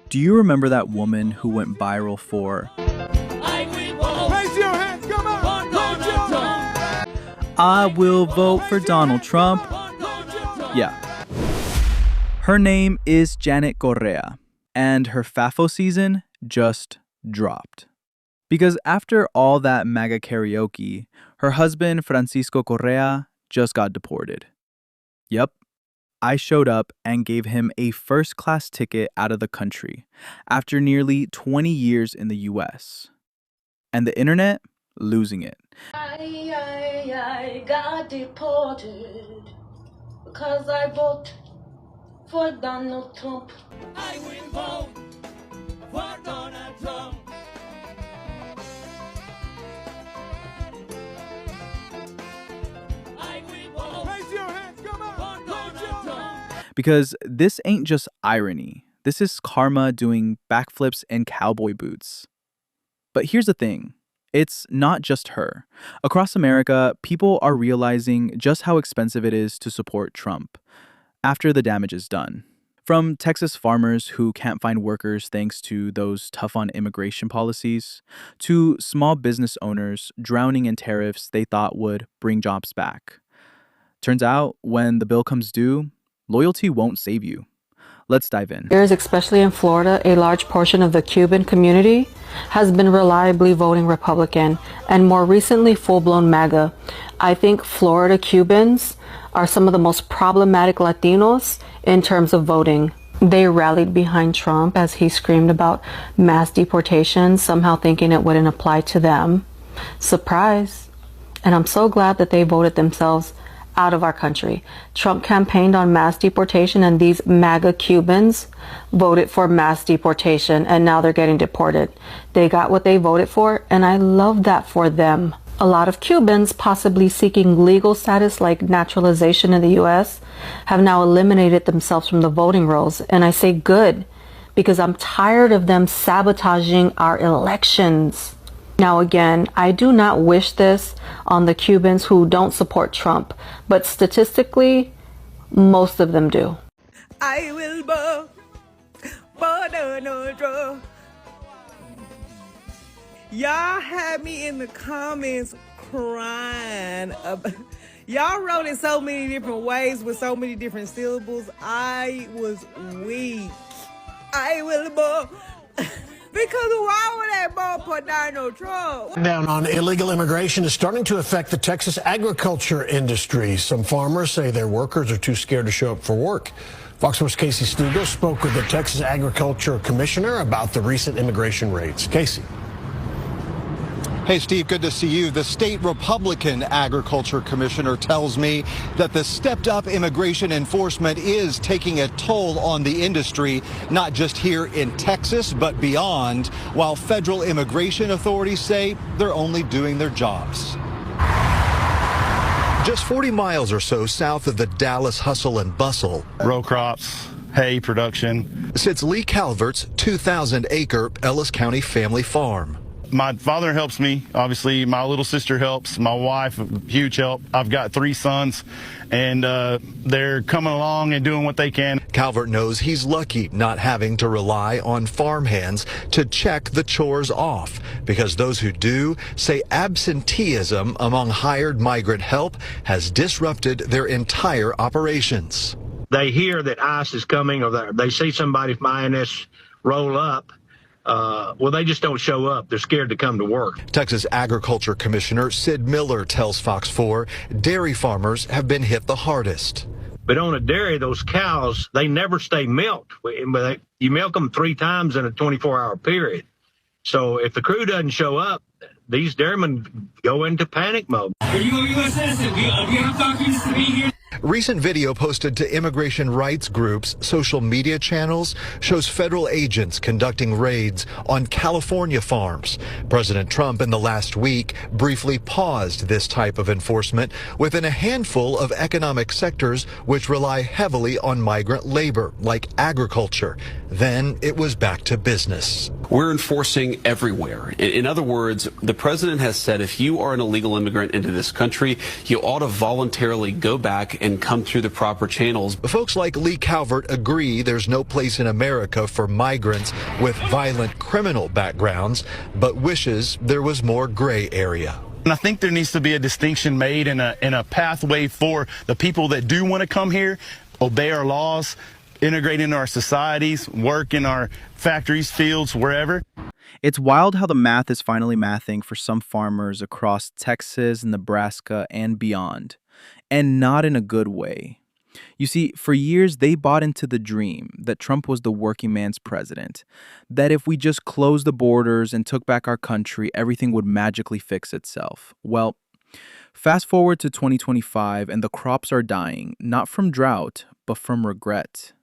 Do you remember that woman who went viral for I will vote for Donald Trump? Yeah. Her name is Janet Correa, and her FAFO season just dropped. Because after all that MAGA karaoke, her husband Francisco Correa just got deported. Yep. I showed up and gave him a first-class ticket out of the country after nearly 20 years in the U.S. And the internet, losing it. I got deported because I vote for Donald Trump. I will vote for Donald Trump. Because this ain't just irony. This is karma doing backflips in cowboy boots. But here's the thing. It's not just her. Across America, people are realizing just how expensive it is to support Trump after the damage is done. From Texas farmers who can't find workers thanks to those tough on immigration policies, to small business owners drowning in tariffs they thought would bring jobs back. Turns out, when the bill comes due, loyalty won't save you. Let's dive in. There is, especially in Florida, a large portion of the Cuban community has been reliably voting Republican, and more recently full-blown MAGA. I think Florida Cubans are some of the most problematic Latinos in terms of voting. They rallied behind Trump as he screamed about mass deportation, somehow thinking it wouldn't apply to them. Surprise. And I'm so glad that they voted themselves out of our country. Trump campaigned on mass deportation, and these MAGA Cubans voted for mass deportation, and now they're getting deported. They got what they voted for, and I love that for them. A lot of Cubans, possibly seeking legal status like naturalization in the U.S., have now eliminated themselves from the voting rolls, and I say good, because I'm tired of them sabotaging our elections. Now again, I do not wish this on the Cubans who don't support Trump, but statistically, most of them do. I will vote for Donald Trump. Y'all had me in the comments crying. Y'all wrote in so many different ways with so many different syllables. I was weak. I will vote. Because why would they vote for Donald Trump? Down on illegal immigration is starting to affect the Texas agriculture industry. Some farmers say their workers are too scared to show up for work. Fox 4's Casey Stegall spoke with the Texas Agriculture Commissioner about the recent immigration raids. Casey. Hey, Steve, good to see you. The state Republican Agriculture Commissioner tells me that the stepped up immigration enforcement is taking a toll on the industry, not just here in Texas, but beyond, while federal immigration authorities say they're only doing their jobs. Just 40 miles or so south of the Dallas hustle and bustle. Row crops, hay production. Sits Lee Calvert's 2,000-acre Ellis County family farm. My father helps me, obviously. My little sister helps. My wife, huge help. I've got 3 sons, and they're coming along and doing what they can. Calvert knows he's lucky not having to rely on farmhands to check the chores off, because those who do say absenteeism among hired migrant help has disrupted their entire operations. They hear that ICE is coming, or they see somebody from INS roll up. Well, they just don't show up. They're scared to come to work. Texas Agriculture Commissioner Sid Miller tells Fox 4 dairy farmers have been hit the hardest. But on a dairy, those cows, they never stay milked. You milk them 3 times in a 24-hour period. So if the crew doesn't show up, these dairymen go into panic mode. Are you a U.S. citizen? Do you have documents to be here? Recent video posted to immigration rights groups' social media channels shows federal agents conducting raids on California farms. President Trump in the last week briefly paused this type of enforcement within a handful of economic sectors which rely heavily on migrant labor, like agriculture. Then it was back to business. We're enforcing everywhere. In other words, the president has said if you are an illegal immigrant into this country, you ought to voluntarily go back and come through the proper channels. Folks like Lee Calvert agree there's no place in America for migrants with violent criminal backgrounds, but wishes there was more gray area. And I think there needs to be a distinction made and a pathway for the people that do want to come here, obey our laws, integrate into our societies, work in our factories, fields, wherever. It's wild how the math is finally mathing for some farmers across Texas, Nebraska, and beyond, and not in a good way. You see, for years they bought into the dream that Trump was the working man's president, that if we just closed the borders and took back our country, everything would magically fix itself. Well, fast forward to 2025 and the crops are dying, not from drought, but from regret.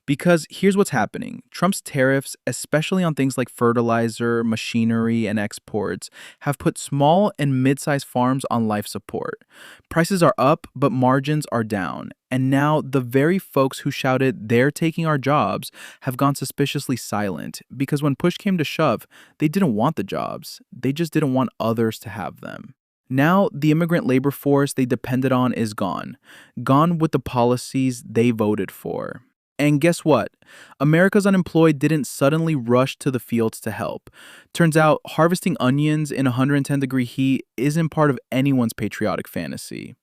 Because here's what's happening. Trump's tariffs, especially on things like fertilizer, machinery, and exports, have put small and mid-sized farms on life support. Prices are up, but margins are down. And now the very folks who shouted, "They're taking our jobs," have gone suspiciously silent. Because when push came to shove, they didn't want the jobs. They just didn't want others to have them. Now, the immigrant labor force they depended on is gone. Gone with the policies they voted for. And guess what? America's unemployed didn't suddenly rush to the fields to help. Turns out harvesting onions in 110-degree heat isn't part of anyone's patriotic fantasy.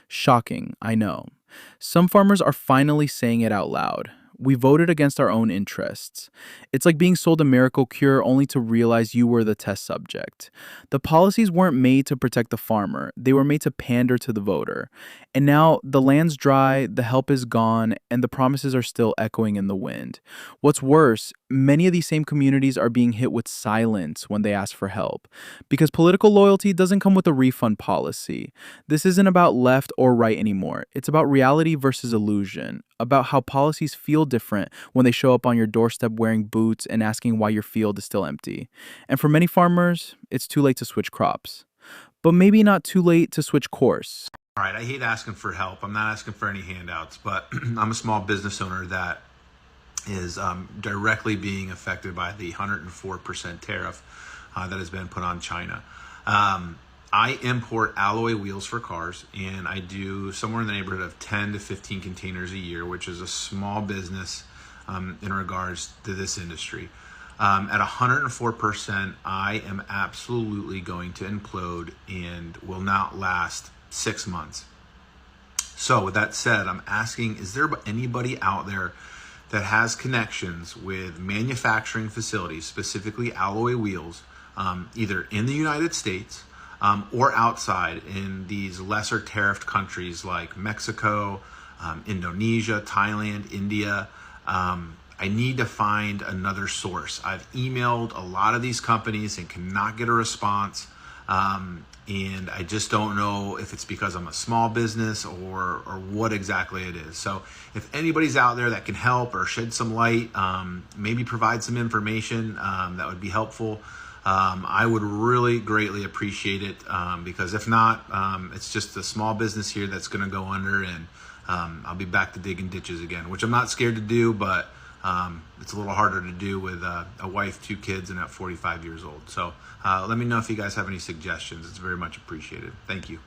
Shocking, I know. Some farmers are finally saying it out loud. We voted against our own interests. It's like being sold a miracle cure only to realize you were the test subject. The policies weren't made to protect the farmer. They were made to pander to the voter. And now the land's dry, the help is gone, and the promises are still echoing in the wind. What's worse, many of these same communities are being hit with silence when they ask for help. Because political loyalty doesn't come with a refund policy. This isn't about left or right anymore. It's about reality versus illusion. About how policies feel different when they show up on your doorstep wearing boots and asking why your field is still empty. And for many farmers, it's too late to switch crops. But maybe not too late to switch course. All right, I hate asking for help. I'm not asking for any handouts, but I'm a small business owner that is directly being affected by the 104% tariff that has been put on China. I import alloy wheels for cars, and I do somewhere in the neighborhood of 10 to 15 containers a year, which is a small business in regards to this industry. At 104%, I am absolutely going to implode and will not last 6 months. So with that said, I'm asking, is there anybody out there that has connections with manufacturing facilities, specifically alloy wheels, either in the United States or outside in these lesser tariffed countries like Mexico, Indonesia, Thailand, India? I need to find another source. I've emailed a lot of these companies and cannot get a response. And I just don't know if it's because I'm a small business or what exactly it is. So if anybody's out there that can help or shed some light, maybe provide some information that would be helpful, I would really greatly appreciate it, because if not, it's just a small business here that's going to go under, and I'll be back to digging ditches again, which I'm not scared to do, but it's a little harder to do with a wife, 2 kids, and at 45 years old. So let me know if you guys have any suggestions. It's very much appreciated. Thank you.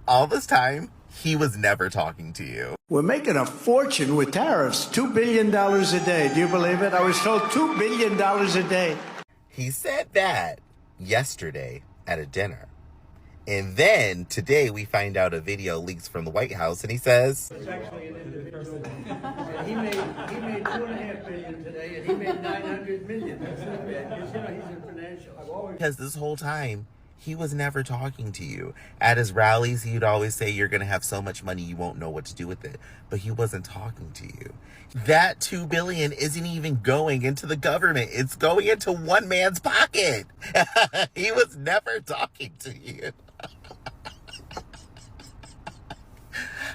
All this time, he was never talking to you. We're making a fortune with tariffs. $2 billion a day. Do you believe it? I was told $2 billion a day. He said that yesterday at a dinner. And then today we find out a video leaks from the White House, and he says, It's actually an individual. He made $2.5 billion today, and he made $900 million. That's not bad, because he's in financial. because this whole time he was never talking to you. At his rallies, he'd always say, "You're going to have so much money, you won't know what to do with it." But he wasn't talking to you. That $2 billion isn't even going into the government. It's going into one man's pocket. He was never talking to you.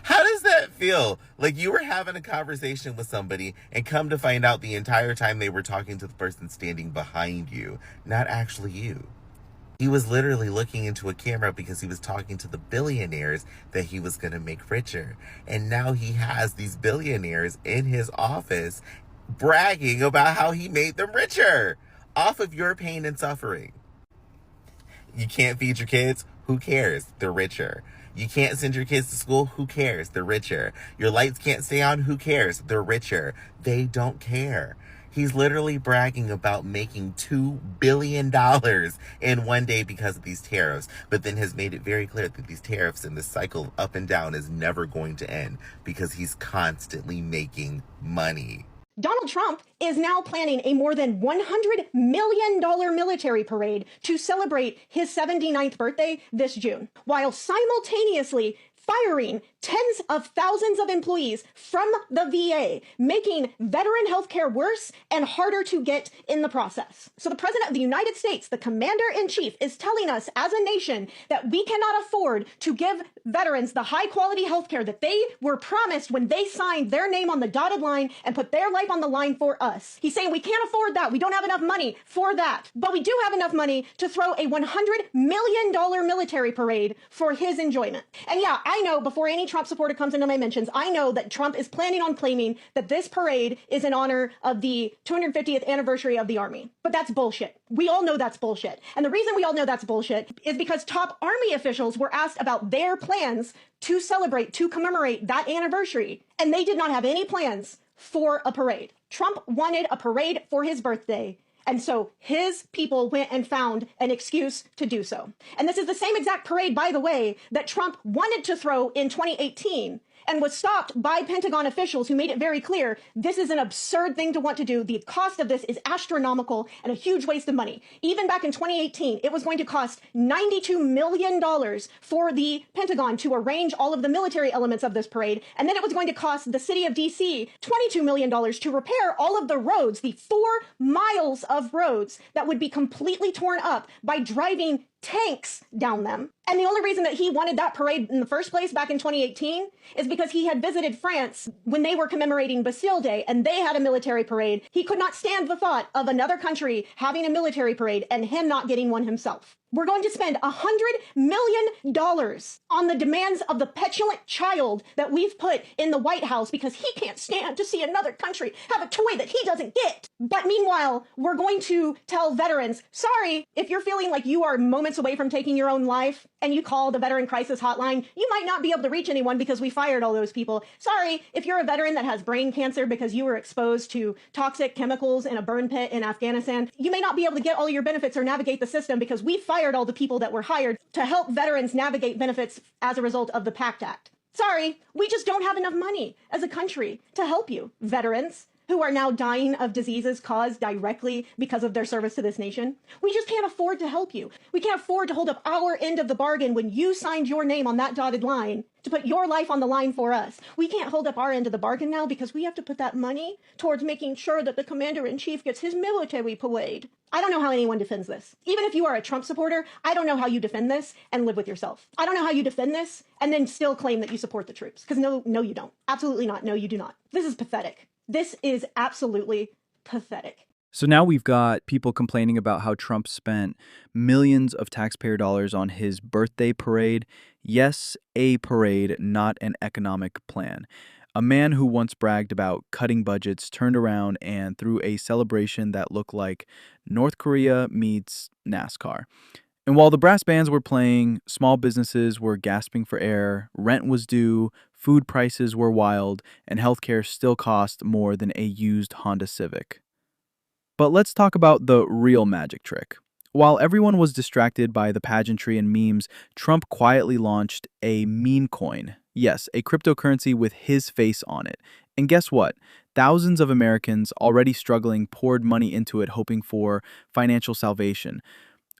How does that feel? Like you were having a conversation with somebody and come to find out the entire time they were talking to the person standing behind you, not actually you. He was literally looking into a camera because he was talking to the billionaires that he was going to make richer. And now he has these billionaires in his office bragging about how he made them richer off of your pain and suffering. You can't feed your kids? Who cares? They're richer. You can't send your kids to school? Who cares? They're richer. Your lights can't stay on? Who cares? They're richer. They don't care. He's literally bragging about making $2 billion in one day because of these tariffs, but then has made it very clear that these tariffs and this cycle up and down is never going to end because he's constantly making money. Donald Trump is now planning a more than $100 million military parade to celebrate his 79th birthday this June, while simultaneously firing tens of thousands of employees from the VA, making veteran healthcare worse and harder to get in the process. So the President of the United States, the Commander-in-Chief, is telling us as a nation that we cannot afford to give veterans the high-quality healthcare that they were promised when they signed their name on the dotted line and put their life on the line for us. He's saying we can't afford that. We don't have enough money for that. But we do have enough money to throw a $100 million military parade for his enjoyment. And yeah, I know before any Trump supporter comes into my mentions, I know that Trump is planning on claiming that this parade is in honor of the 250th anniversary of the Army. But that's bullshit. We all know that's bullshit. And the reason we all know that's bullshit is because top Army officials were asked about their plans to celebrate, to commemorate that anniversary. And they did not have any plans for a parade. Trump wanted a parade for his birthday. And so his people went and found an excuse to do so. And this is the same exact parade, by the way, that Trump wanted to throw in 2018 and was stopped by Pentagon officials who made it very clear this is an absurd thing to want to do. The cost of this is astronomical and a huge waste of money. Even back in 2018, it was going to cost $92 million for the Pentagon to arrange all of the military elements of this parade. And then it was going to cost the city of DC $22 million to repair all of the roads, the 4 miles of roads that would be completely torn up by driving tanks down them. And the only reason that he wanted that parade in the first place back in 2018 is because he had visited France when they were commemorating Bastille Day and they had a military parade. He could not stand the thought of another country having a military parade and him not getting one himself. We're going to spend $100 million on the demands of the petulant child that we've put in the White House because he can't stand to see another country have a toy that he doesn't get. But meanwhile, we're going to tell veterans, sorry, if you're feeling like you are moments away from taking your own life and you call the Veteran Crisis Hotline, you might not be able to reach anyone because we fired all those people. Sorry, if you're a veteran that has brain cancer because you were exposed to toxic chemicals in a burn pit in Afghanistan, you may not be able to get all your benefits or navigate the system because we fired all the people that were hired to help veterans navigate benefits as a result of the PACT Act. Sorry, we just don't have enough money as a country to help you, veterans who are now dying of diseases caused directly because of their service to this nation. We just can't afford to help you. We can't afford to hold up our end of the bargain when you signed your name on that dotted line to put your life on the line for us. We can't hold up our end of the bargain now because we have to put that money towards making sure that the Commander-in-Chief gets his military parade. I don't know how anyone defends this. Even if you are a Trump supporter, I don't know how you defend this and live with yourself. I don't know how you defend this and then still claim that you support the troops. Because no, you don't. Absolutely not. No, you do not. This is pathetic. This is absolutely pathetic. So now we've got people complaining about how Trump spent millions of taxpayer dollars on his birthday parade. Yes, a parade, not an economic plan. A man who once bragged about cutting budgets turned around and threw a celebration that looked like North Korea meets NASCAR. And while the brass bands were playing, small businesses were gasping for air, rent was due, food prices were wild, and healthcare still cost more than a used Honda Civic. But let's talk about the real magic trick. While everyone was distracted by the pageantry and memes, Trump quietly launched a meme coin. Yes, a cryptocurrency with his face on it. And guess what? Thousands of Americans already struggling poured money into it hoping for financial salvation.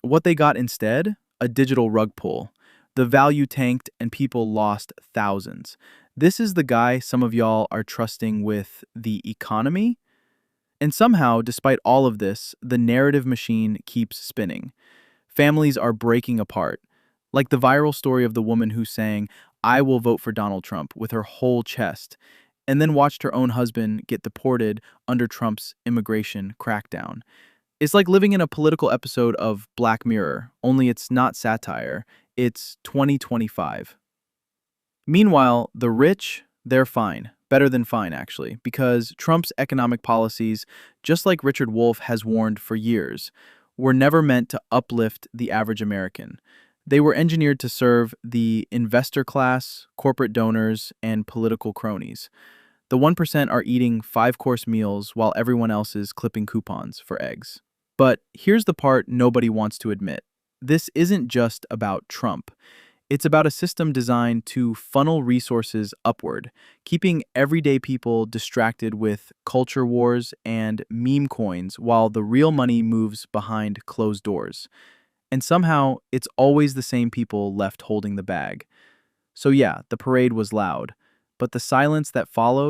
What they got instead? A digital rug pull. The value tanked and people lost thousands. This is the guy some of y'all are trusting with the economy? And somehow, despite all of this, the narrative machine keeps spinning. Families are breaking apart. Like the viral story of the woman who sang, "I will vote for Donald Trump," with her whole chest, and then watched her own husband get deported under Trump's immigration crackdown. It's like living in a political episode of Black Mirror, only it's not satire, it's 2025. Meanwhile, the rich, they're fine. Better than fine, actually, because Trump's economic policies, just like Richard Wolff has warned for years, were never meant to uplift the average American. They were engineered to serve the investor class, corporate donors, and political cronies. The 1% are eating 5-course meals while everyone else is clipping coupons for eggs. But here's the part nobody wants to admit. This isn't just about Trump. It's about a system designed to funnel resources upward, keeping everyday people distracted with culture wars and meme coins while the real money moves behind closed doors. And somehow, it's always the same people left holding the bag. So yeah, the parade was loud, but the silence that followed